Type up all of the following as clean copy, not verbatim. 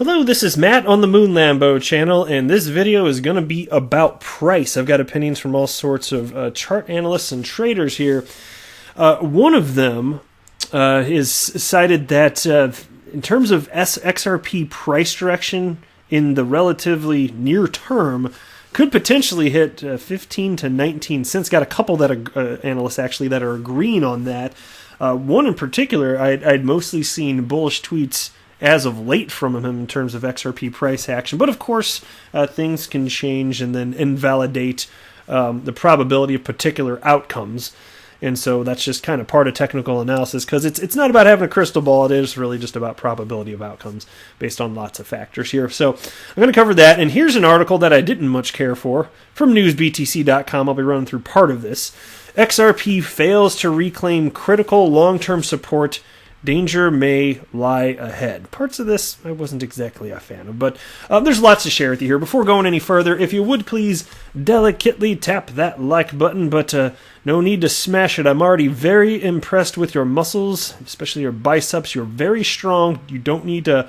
Hello, this is Matt on the Moon Lambo channel, and this video is going to be about price. I've got opinions from all sorts of chart analysts and traders here. One of them is cited that in terms of XRP price direction in the relatively near term, could potentially hit 15 to 19 cents. Got a couple that analysts actually that are agreeing on that. One in particular, I'd mostly seen bullish tweets as of late from him in terms of XRP price action. But of course, things can change and then invalidate the probability of particular outcomes. And so that's just kind of part of technical analysis, because it's not about having a crystal ball. It is really just about probability of outcomes based on lots of factors here. So I'm going to cover that. And here's an article that I didn't much care for from newsbtc.com. I'll be running through part of this. XRP fails to reclaim critical long-term support. Danger may lie ahead. Parts of this I wasn't exactly a fan of, but there's lots to share with you here. Before going any further, if you would please delicately tap that like button, but no need to smash it. I'm already very impressed with your muscles, especially your biceps. You're very strong. You don't need to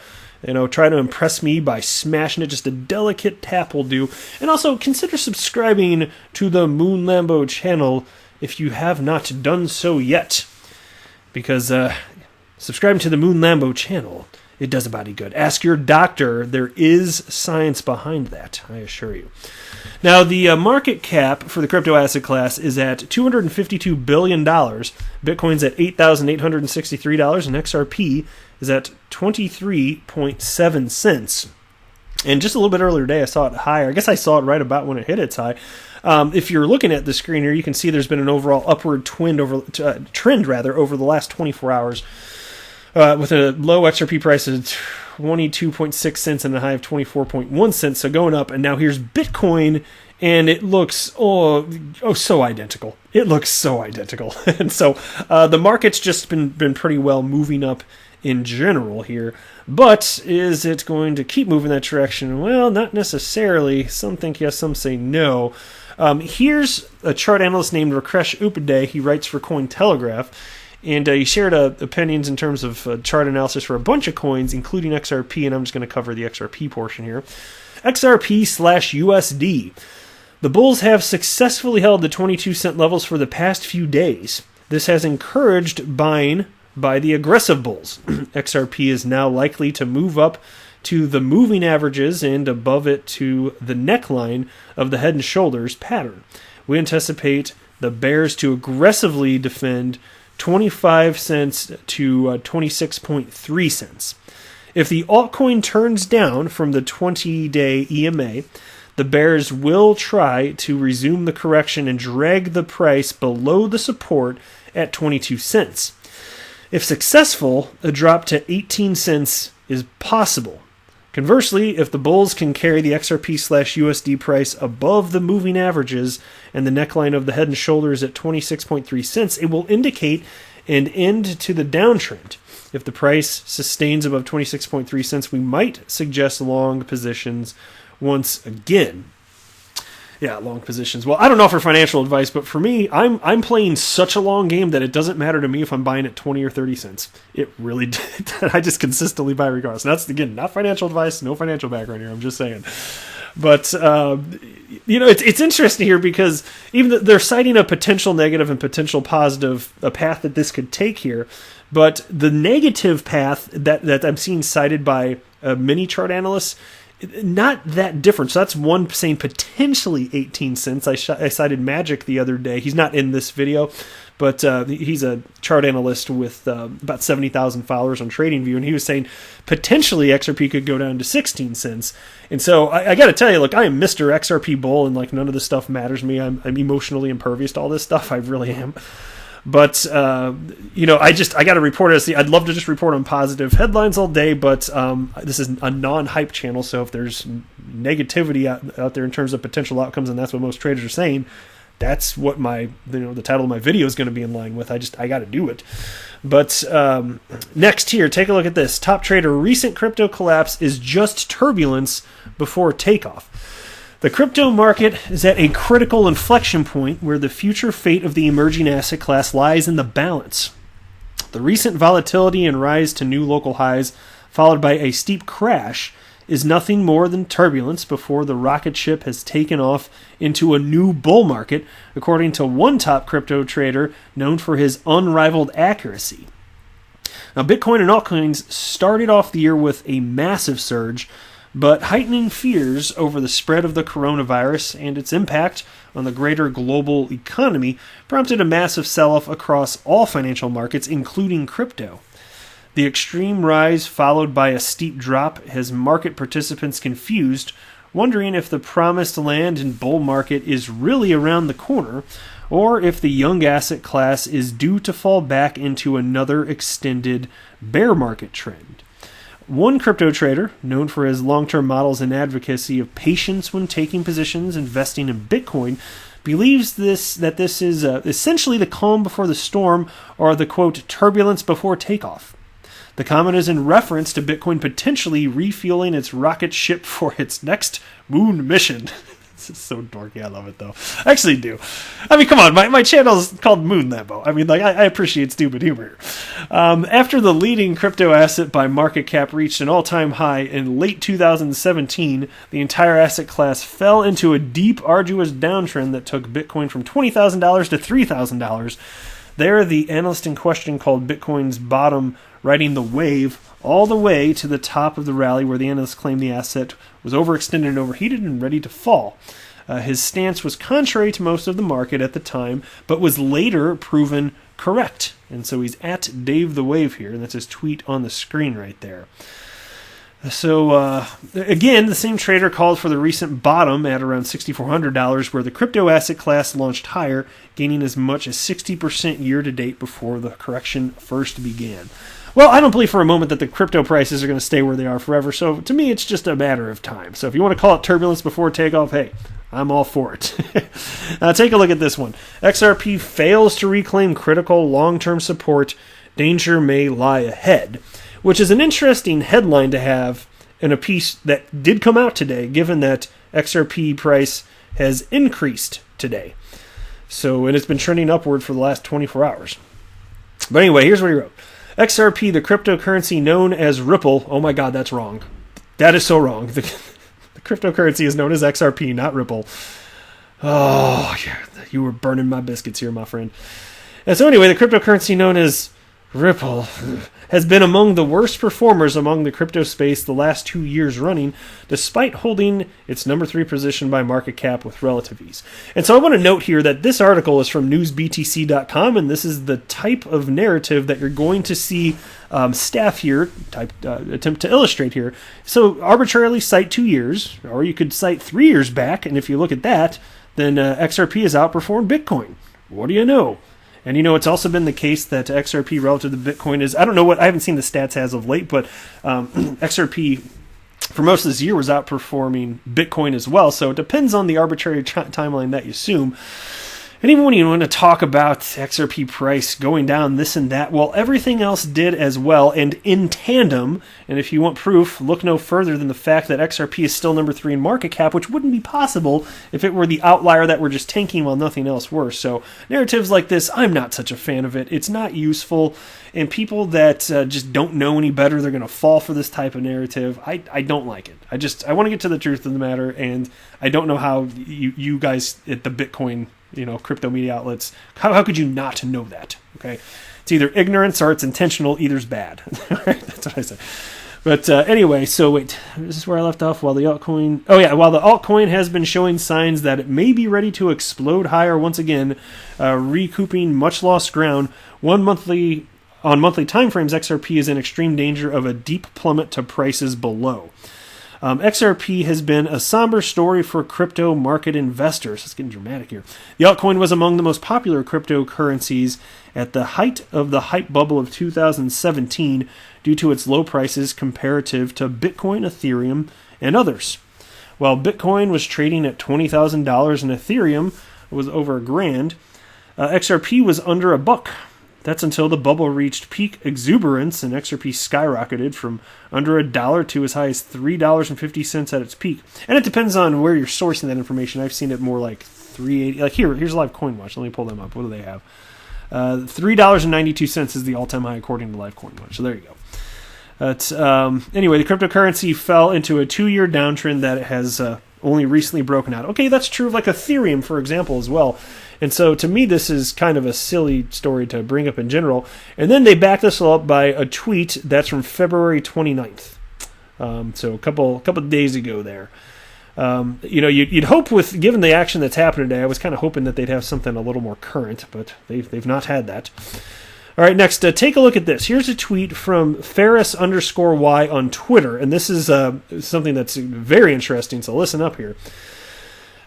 try to impress me by smashing it. Just a delicate tap will do. And also consider subscribing to the Moon Lambo channel if you have not done so yet, because subscribing to the Moon Lambo channel, it does a body good. Ask your doctor. There is science behind that, I assure you. Now, the market cap for the crypto asset class is at $252 billion. Bitcoin's at $8,863, and XRP is at 23.7 cents. And just a little bit earlier today, I saw it higher. I guess I saw it right about when it hit its high. If you're looking at the screen here, you can see there's been an overall upward trend over the last 24 hours. With a low XRP price of 22.6 cents and a high of 24.1 cents, so going up. And now here's Bitcoin, and it looks so identical. It looks so identical. And so the market's just been pretty well moving up in general here. But is it going to keep moving that direction? Well, not necessarily. Some think yes, some say no. Here's a chart analyst named Rakesh Upadhyay. He writes for Cointelegraph. And he shared opinions in terms of chart analysis for a bunch of coins, including XRP, and I'm just going to cover the XRP portion here. XRP/USD. The bulls have successfully held the 22-cent levels for the past few days. This has encouraged buying by the aggressive bulls. XRP is now likely to move up to the moving averages and above it to the neckline of the head and shoulders pattern. We anticipate the bears to aggressively defend 25 cents to 26.3 cents. If the altcoin turns down from the 20-day EMA, the bears will try to resume the correction and drag the price below the support at 22 cents. If successful, a drop to 18 cents is possible. Conversely, if the bulls can carry the XRP/USD price above the moving averages and the neckline of the head and shoulders at 26.3 cents, it will indicate an end to the downtrend. If the price sustains above 26.3 cents, we might suggest long positions once again. Yeah, long positions. Well, I don't know for financial advice, but for me, I'm playing such a long game that it doesn't matter to me if I'm buying at 20 or 30 cents. It really did. I just consistently buy regardless. And that's, again, not financial advice, no financial background here. I'm just saying. But, it's interesting here because even they're citing a potential negative and potential positive, a path that this could take here. But the negative path that I'm seeing cited by many chart analysts, not that different. So that's one saying potentially 18 cents. I cited Magic the other day. He's not in this video, but he's a chart analyst with about 70,000 followers on TradingView, and he was saying potentially XRP could go down to 16 cents. And so I got to tell you, look, I am Mr. XRP Bull, and none of this stuff matters to me. I'm emotionally impervious to all this stuff. I really am. But, I got to report it. I'd love to just report on positive headlines all day, but this is a non-hype channel, so if there's negativity out there in terms of potential outcomes, and that's what most traders are saying, that's what the title of my video is going to be in line with. I got to do it. But next here, take a look at this. Top trader, recent crypto collapse is just turbulence before takeoff. The crypto market is at a critical inflection point where the future fate of the emerging asset class lies in the balance. The recent volatility and rise to new local highs followed by a steep crash, is nothing more than turbulence before the rocket ship has taken off into a new bull market, according to one top crypto trader known for his unrivaled accuracy. Now, Bitcoin and altcoins started off the year with a massive surge, but heightening fears over the spread of the coronavirus and its impact on the greater global economy prompted a massive sell-off across all financial markets, including crypto. The extreme rise followed by a steep drop has market participants confused, wondering if the promised land and bull market is really around the corner, or if the young asset class is due to fall back into another extended bear market trend. One crypto trader, known for his long-term models and advocacy of patience when taking positions investing in Bitcoin, believes that this is essentially the calm before the storm, or the, quote, turbulence before takeoff. The comment is in reference to Bitcoin potentially refueling its rocket ship for its next moon mission. This is so dorky. I love it, though. I actually do. I mean, come on. My channel is called Moon Lambo. I mean, like, I appreciate stupid humor. After the leading crypto asset by market cap reached an all-time high in late 2017, the entire asset class fell into a deep, arduous downtrend that took Bitcoin from $20,000 to $3,000. There, the analyst in question called Bitcoin's bottom riding the wave all the way to the top of the rally, where the analyst claimed the asset was overextended and overheated and ready to fall. His stance was contrary to most of the market at the time, but was later proven correct. And so he's at Dave the Wave here, and that's his tweet on the screen right there. So, again, the same trader called for the recent bottom at around $6,400, where the crypto asset class launched higher, gaining as much as 60% year-to-date before the correction first began. Well, I don't believe for a moment that the crypto prices are going to stay where they are forever, so to me it's just a matter of time. So if you want to call it turbulence before takeoff, hey, I'm all for it. Now take a look at this one. XRP fails to reclaim critical long-term support. Danger may lie ahead, which is an interesting headline to have in a piece that did come out today, given that XRP price has increased today. So, and it's been trending upward for the last 24 hours. But anyway, here's what he wrote. XRP, the cryptocurrency known as Ripple. Oh my God, that's wrong. That is so wrong. The cryptocurrency is known as XRP, not Ripple. Oh, you were burning my biscuits here, my friend. And so anyway, the cryptocurrency known as Ripple has been among the worst performers among the crypto space the last 2 years running, despite holding its number 3 position by market cap with relative ease. And so I want to note here that this article is from newsbtc.com, and this is the type of narrative that you're going to see staff here attempt to illustrate here. So arbitrarily cite 2 years, or you could cite 3 years back, and if you look at that, then XRP has outperformed Bitcoin. What do you know? And, it's also been the case that XRP relative to Bitcoin is, I haven't seen the stats as of late, but XRP for most of this year was outperforming Bitcoin as well. So it depends on the arbitrary timeline that you assume. And even when you want to talk about XRP price going down, this and that, well, everything else did as well and in tandem. And if you want proof, look no further than the fact that XRP is still number 3 in market cap, which wouldn't be possible if it were the outlier that were just tanking while nothing else were. So narratives like this, I'm not such a fan of it. It's not useful. And people that just don't know any better, they're going to fall for this type of narrative. I don't like it. I want to get to the truth of the matter, and I don't know how you guys at the Bitcoin crypto media outlets, how could you not know that? Okay, it's either ignorance or it's intentional. Either's bad. That's what I say. But anyway, so wait, this is where I left off. While the altcoin has been showing signs that it may be ready to explode higher once again, recouping much lost ground. On monthly timeframes, XRP is in extreme danger of a deep plummet to prices below. XRP has been a somber story for crypto market investors. It's getting dramatic here. The altcoin was among the most popular cryptocurrencies at the height of the hype bubble of 2017 due to its low prices comparative to Bitcoin, Ethereum, and others. While Bitcoin was trading at $20,000 and Ethereum was over $1,000, XRP was under $1. That's until the bubble reached peak exuberance and XRP skyrocketed from under $1 to as high as $3.50 at its peak. And it depends on where you're sourcing that information. I've seen it more like $3.80. Like here's Live Coin Watch. Let me pull them up. What do they have? $3.92 is the all-time high according to Live Coin Watch. So there you go. Anyway, the cryptocurrency fell into a 2-year downtrend that it has only recently broken out. Okay, that's true of like Ethereum, for example, as well. And so to me, this is kind of a silly story to bring up in general. And then they back this up by a tweet that's from February 29th. So a couple of days ago there. You'd hope with, given the action that's happened today, I was kind of hoping that they'd have something a little more current, but they've not had that. All right, next, take a look at this. Here's a tweet from Ferris_Y on Twitter, and this is something that's very interesting, so listen up here.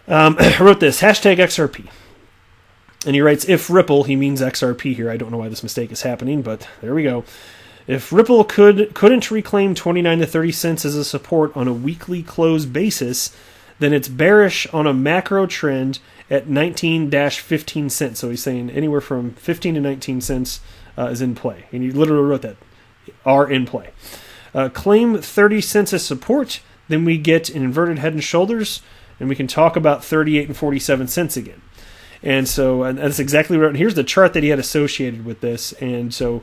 I wrote this, #XRP. And he writes, if Ripple, he means XRP here. I don't know why this mistake is happening, but there we go. If Ripple couldn't reclaim 29 to 30 cents as a support on a weekly close basis, then it's bearish on a macro trend at 19-15 cents. So he's saying anywhere from 15 to 19 cents is in play. And he literally wrote that, are in play. Claim 30 cents as support, then we get an inverted head and shoulders, and we can talk about 38 and 47 cents again. And so and that's exactly what, here's the chart that he had associated with this. And so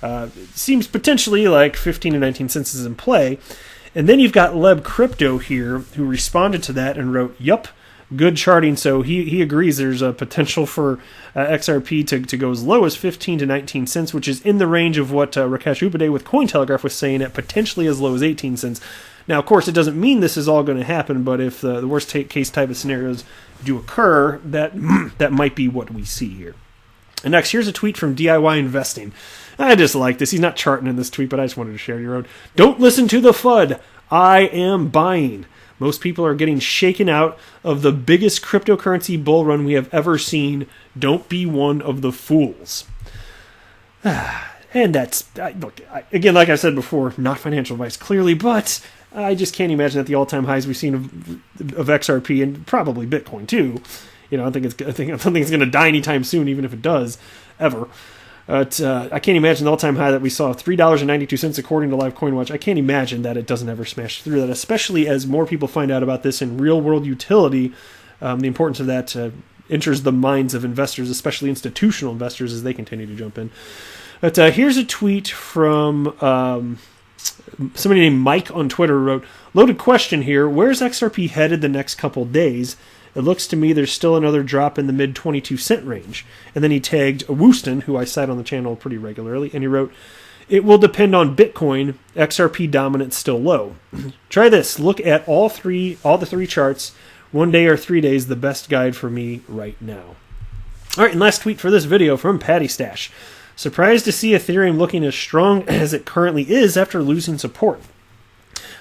it seems potentially like 15 to 19 cents is in play. And then you've got Leb Crypto here who responded to that and wrote, yup, good charting. So he agrees there's a potential for XRP to go as low as 15 to 19 cents, which is in the range of what Rakesh Upadhyay with Cointelegraph was saying at potentially as low as 18 cents. Now, of course, it doesn't mean this is all going to happen, but if the worst case type of scenarios do occur, that might be what we see here. And next, here's a tweet from DIY Investing. I just like this. He's not charting in this tweet, but I just wanted to share your own. Don't listen to the FUD. I am buying. Most people are getting shaken out of the biggest cryptocurrency bull run we have ever seen. Don't be one of the fools. And that's, look, again, like I said before, not financial advice, clearly, but I just can't imagine that the all-time highs we've seen of XRP and probably Bitcoin too. I don't think it's going to die anytime soon, even if it does, ever. I can't imagine the all-time high that we saw, $3.92 according to Live Coin Watch. I can't imagine that it doesn't ever smash through that, especially as more people find out about this in real-world utility. The importance of that enters the minds of investors, especially institutional investors, as they continue to jump in. But here's a tweet from somebody named Mike on Twitter who wrote, loaded question here, where's XRP headed the next couple days? It looks to me there's still another drop in the mid 22 cent range. And then he tagged Wooston, who I cite on the channel pretty regularly, and he wrote, it will depend on Bitcoin, XRP dominance still low. Try this, look at all the three charts, 1 day or 3 days, the best guide for me right now. All right, and last tweet for this video from Patty Stash. Surprised to see Ethereum looking as strong as it currently is after losing support.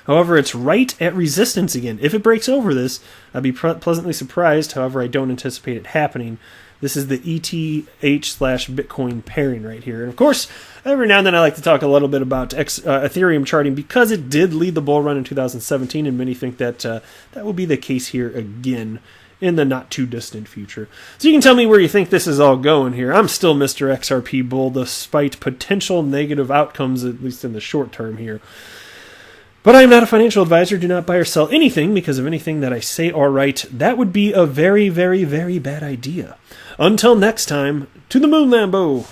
However, it's right at resistance again. If it breaks over this, I'd be pleasantly surprised. However, I don't anticipate it happening. This is the ETH/Bitcoin pairing right here. And of course, every now and then I like to talk a little bit about Ethereum charting because it did lead the bull run in 2017, and many think that that will be the case here again in the not-too-distant future. So you can tell me where you think this is all going here. I'm still Mr. XRP Bull, despite potential negative outcomes, at least in the short term here. But I'm not a financial advisor. Do not buy or sell anything because of anything that I say or write. That would be a very, very, very bad idea. Until next time, to the moon, Lambo!